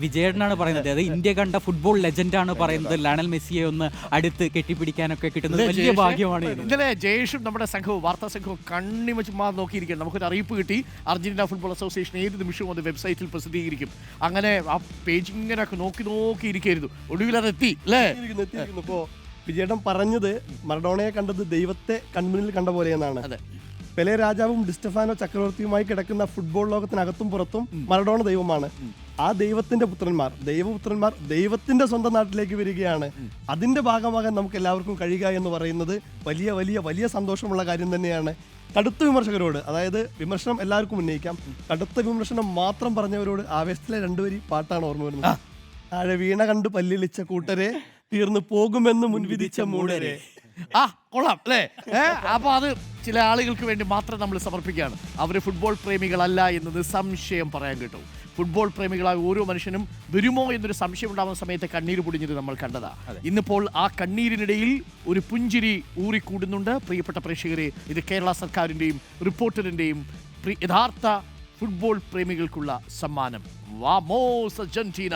വിജയേട്ടനാണ് പറയുന്നത്, അത് ഇന്ത്യ കണ്ട ഫുട്ബോൾ ലെജൻഡാണ് പറയുന്നത് ലയണൽ മെസ്സിയെ ഒന്ന് അടുത്ത് കെട്ടിപ്പിടിക്കാനൊക്കെ കിട്ടുന്നത് വലിയ ഭാഗ്യമാണ്. ഇന്നലെ ജയേഷും നമ്മുടെ സംഘവും വാർത്താ സംഘവും കണ്ണിമ ചുമ്മാ നോക്കിയിരിക്കുകയാണ്. നമുക്കൊരു അറിയിപ്പ് കിട്ടി, അർജന്റീന ഫുട്ബോൾ അസോസിയേഷൻ ഏത് നിമിഷവും അത് വെബ്സൈറ്റിൽ പ്രസിദ്ധീകരിക്കും. അങ്ങനെ ആ പേജ് ഇങ്ങനെ നോക്കിയിരിക്കായിരുന്നു. ഒടുവിലതെത്തി അല്ലേ? ഇപ്പോൾ വിജയേട്ടൻ പറഞ്ഞത് മറഡോണയെ കണ്ടത് ദൈവത്തെ കൺമുന്നിൽ കണ്ട പോലെ എന്നാണ്. പെലെ രാജാവും ഡിസ്റ്റഫാനോ ചക്രവർത്തിയുമായി കിടക്കുന്ന ഫുട്ബോൾ ലോകത്തിനകത്തും പുറത്തും മറഡോണ ദൈവമാണ്. ആ ദൈവത്തിന്റെ പുത്രന്മാർ ദൈവത്തിന്റെ സ്വന്തം നാട്ടിലേക്ക് വരികയാണ്. അതിന്റെ ഭാഗമാകാൻ നമുക്ക് എല്ലാവർക്കും കഴിയുക എന്ന് പറയുന്നത് വലിയ വലിയ വലിയ സന്തോഷമുള്ള കാര്യം തന്നെയാണ്. കടുത്ത വിമർശകരോട്, അതായത് വിമർശനം എല്ലാവർക്കും ഉന്നയിക്കാം, കടുത്ത വിമർശനം മാത്രം പറഞ്ഞവരോട് ആവേശത്തിലെ രണ്ടുപേരി പാട്ടാണ് ഓർമ്മ വരുന്നത്. താഴെ വീണ കണ്ട് പല്ലിളിച്ച കൂട്ടരെ, തീർന്നു പോകുമെന്ന് മുൻവിധിച്ച മൂടരെ. കൊള്ളാം അല്ലേ? അപ്പൊ അത് ചില ആളുകൾക്ക് വേണ്ടി മാത്രം നമ്മൾ സമർപ്പിക്കുകയാണ്. അവര് ഫുട്ബോൾ പ്രേമികളല്ല എന്നത് സംശയം പറയാൻ കേട്ടു. ഫുട്ബോൾ പ്രേമികളായ ഓരോ മനുഷ്യനും വരുമോ എന്നൊരു സംശയം ഉണ്ടാകുന്ന സമയത്ത് കണ്ണീര് പൊടിഞ്ഞത് നമ്മൾ കണ്ടതാ. ഇന്നിപ്പോൾ ആ കണ്ണീരിനിടയിൽ ഒരു പുഞ്ചിരി ഊറിക്കൂടുന്നുണ്ട്. പ്രിയപ്പെട്ട പ്രേക്ഷകരെ, ഇത് കേരള സർക്കാരിന്റെയും റിപ്പോർട്ടറിന്റെയും യഥാർത്ഥ ഫുട്ബോൾ പ്രേമികൾക്കുള്ള സമ്മാനം. വാമോസ് അർജന്റീന.